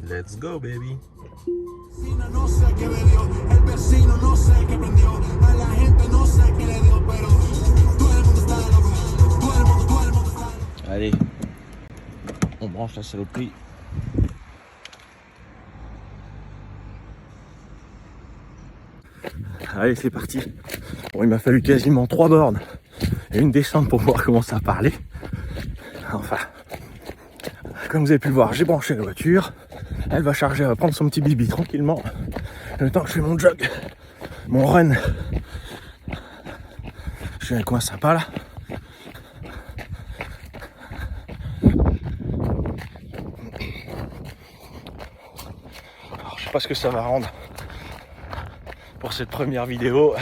Let's go, baby. No sé qué bebió, el vecino no sé qué prendió, a la gente no sé qué le dio, pero todo el mundo está loco, todo el mundo está loco. Allez, on branche la saloperie. Allez, c'est parti. Bon, il m'a fallu quasiment 3 bornes et une descente pour pouvoir commencer à parler. Enfin, comme vous avez pu le voir, j'ai branché la voiture. Elle va charger, elle va prendre son petit bibi tranquillement. Le temps que je fais mon jog, mon run. Je suis dans un coin sympa là. Alors, je sais pas ce que ça va rendre pour cette première vidéo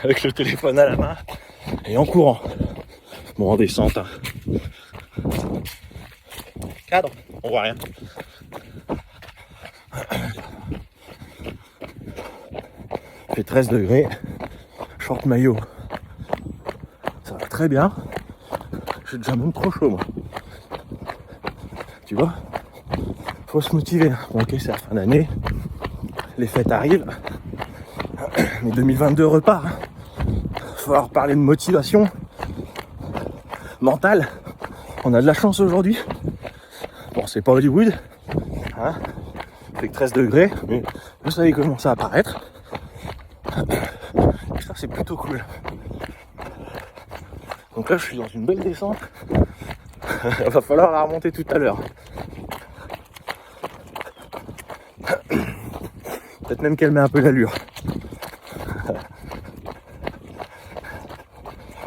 avec le téléphone à la main et en courant. Bon, en descente. Hein. Cadre, on voit rien. Il fait 13 degrés. Short maillot. Ça va très bien. J'ai déjà même trop chaud moi. Tu vois? Faut se motiver. Bon, ok, c'est la fin d'année. Les fêtes arrivent. Mais 2022 repart. Faut falloir parler de motivation mentale. On a de la chance aujourd'hui. Bon, c'est pas Hollywood. Hein, il fait que 13 degrés. Mais vous savez comment ça va apparaître. Et ça, c'est plutôt cool. Donc là, je suis dans une belle descente. Il va falloir la remonter tout à l'heure. Peut-être même qu'elle met un peu d'allure.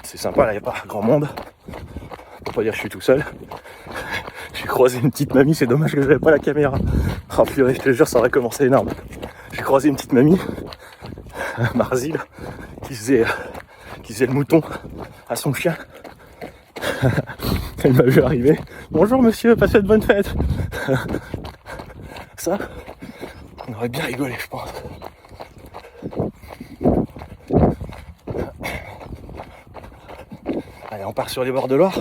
C'est sympa, là, il n'y a pas grand monde. Pour pas dire que je suis tout seul. J'ai croisé une petite mamie, c'est dommage que j'avais pas la caméra. Oh purée, je te jure, ça aurait commencé énorme. J'ai croisé une petite mamie, Marzil, qui faisait le mouton à son chien. Elle m'a vu arriver. Bonjour monsieur, passez de bonnes fêtes. Ça, on aurait bien rigolé, je pense. Allez, on part sur les bords de Loire.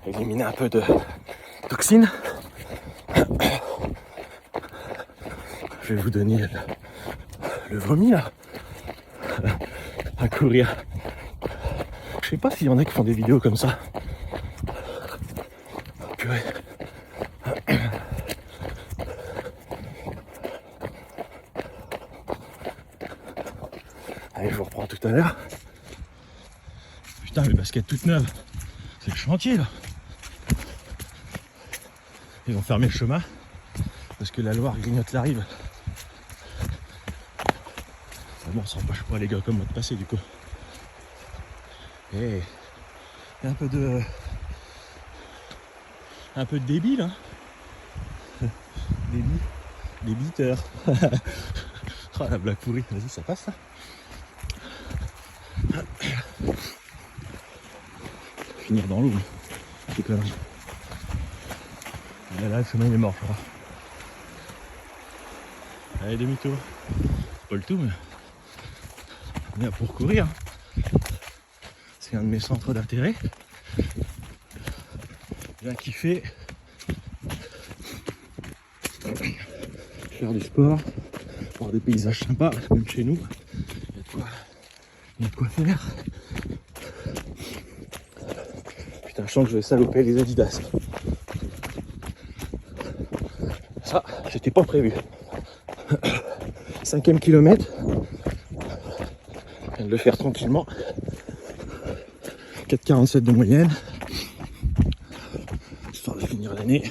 Éliminer un peu de toxines. Je vais vous donner le vomi là. À courir. Je sais pas s'il y en a qui font des vidéos comme ça. Purée. Allez, je vous reprends tout à l'heure. Putain, mes baskets toutes neuves. C'est le chantier là. Ils vont fermer le chemin parce que la Loire grignote la rive. Bon, ça empêche pas les gars comme moi de passer du coup. Et un peu de débile hein. Débiteur. Oh la blague pourrie, vas-y ça passe ça. Finir dans l'eau, c'est connerie. Et là le chemin il est mort je crois. Allez demi-tour. Pas le tout mais on est là pour courir. C'est un de mes centres d'intérêt. J'ai kiffé faire du sport, voir des paysages sympas, même chez nous. Il y a de quoi faire. Putain, je sens que je vais saloper les Adidas. Ça, c'était pas prévu. 5e kilomètre. Je viens de le faire tranquillement. 4,47 de moyenne. Histoire de finir l'année.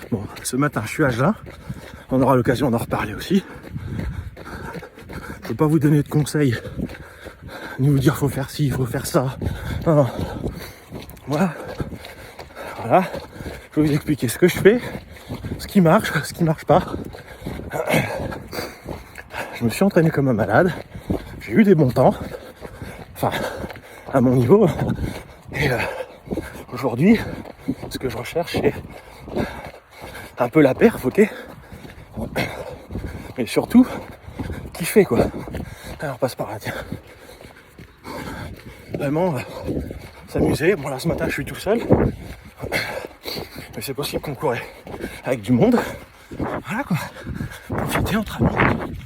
Bon, ce matin je suis à Jeun. On aura l'occasion d'en reparler aussi. Je ne peux pas vous donner de conseils, ni vous dire faut faire ci, faut faire ça. Non, non. Moi, voilà, je vais vous expliquer ce que je fais, ce qui marche pas. Je me suis entraîné comme un malade, j'ai eu des bons temps, enfin, à mon niveau. Et aujourd'hui, ce que je recherche, c'est un peu la perf, ok. Et surtout, kiffer quoi. Allez, on passe par là, tiens. Vraiment, s'amuser. Bon là ce matin je suis tout seul. Mais c'est possible qu'on courait avec du monde. Voilà quoi. Profiter entre amis.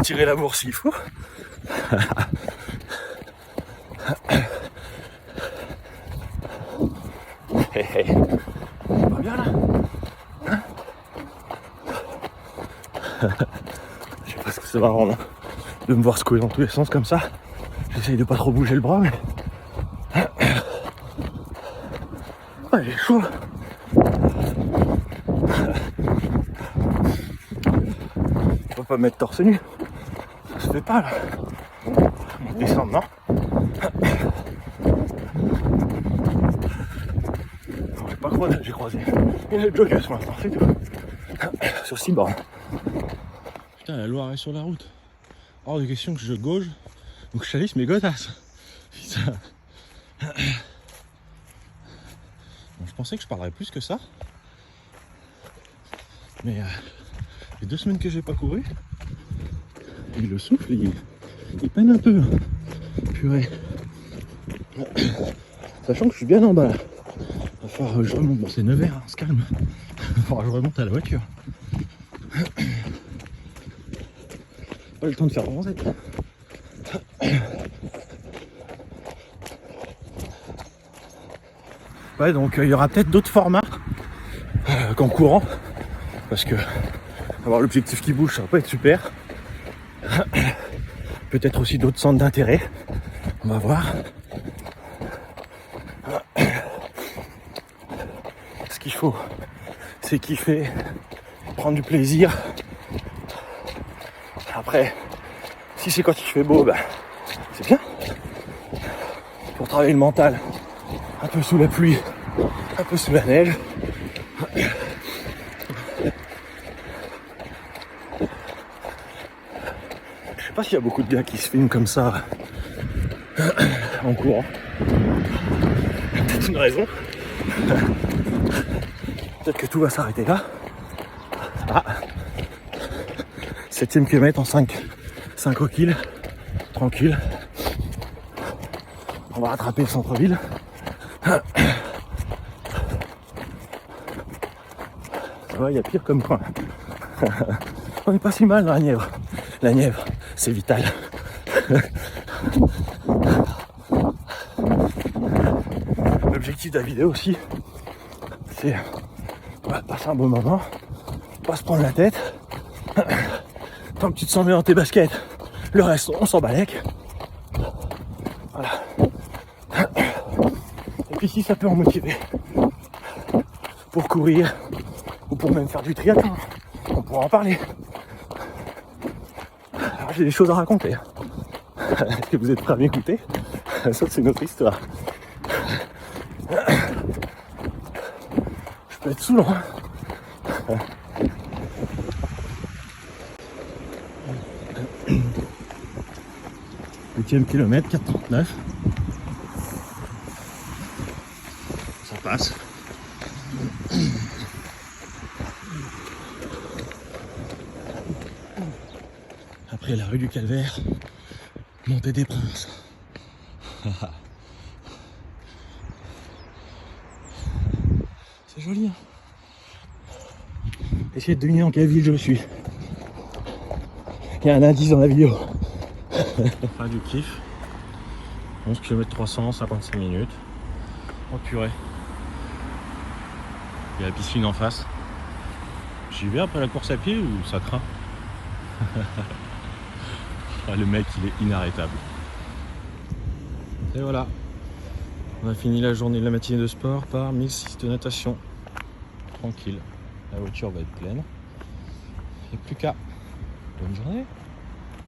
Tirer la bourse s'il faut. Hey, hey. Pas bien là, hein? Je sais pas ce que ça va rendre de me voir secouer dans tous les sens comme ça. J'essaye de pas trop bouger le bras mais... Ouais, j'ai chaud. Faut pas me mettre torse nu. Ça se fait pas là. On descend, non? Je sais pas quoi j'ai croisé. Il y a le jogger sur l'instant, c'est tout. Sur 6 bornes. Putain, la Loire est sur la route. Hors de question que je gauge ou que je salisse mes godasses. Putain. Bon, je pensais que je parlerais plus que ça. Mais les 2 semaines que j'ai pas couru, et le souffle, il peine un peu. Purée. Sachant que je suis bien en bas là. Il va falloir que je remonte. Bon, c'est 9h, hein, on se calme. Il va falloir que je remonte à la voiture. Pas le temps de faire bronzette. Ouais, donc il y aura peut-être d'autres formats qu'en courant. Parce que avoir l'objectif qui bouge, ça va pas être super. Peut-être aussi d'autres centres d'intérêt. On va voir. Ce qu'il faut, c'est kiffer, prendre du plaisir. Après, si c'est quand il fait beau, ben, c'est bien. Pour travailler le mental, un peu sous la pluie, un peu sous la neige. Je sais pas s'il y a beaucoup de gars qui se filment comme ça en courant. Il y a peut-être une raison. Peut-être que tout va s'arrêter là. Ah, 7ème kilomètre en 5 kills. Tranquille. On va rattraper le centre-ville. Ça va, il y a pire comme coin. On n'est pas si mal dans la Nièvre. La Nièvre, c'est vital. L'objectif de la vidéo aussi, c'est passer un bon moment, pas se prendre la tête. Tant que tu te sens bien dans tes baskets, le reste on s'en balèque. Voilà. Et puis si ça peut en motiver pour courir ou pour même faire du triathlon, on pourra en parler. Alors, j'ai des choses à raconter. Est-ce que vous êtes prêts à m'écouter? Ça c'est notre histoire. Je peux être saoulant. 8ème kilomètre, 4,39. Ça passe. Après la rue du Calvaire, montée des Princes. C'est joli, hein. Essayez de deviner en quelle ville je suis. Il y a un indice dans la vidéo. Fin du kiff. 11 km 300, 55 minutes. Oh purée. Il y a la piscine en face. J'y vais après la course à pied ou ça craint? Ah, le mec il est inarrêtable. Et voilà. On a fini la journée de la matinée de sport par 1006 de natation. Tranquille. La voiture va être pleine. Et plus qu'à. Bonne journée.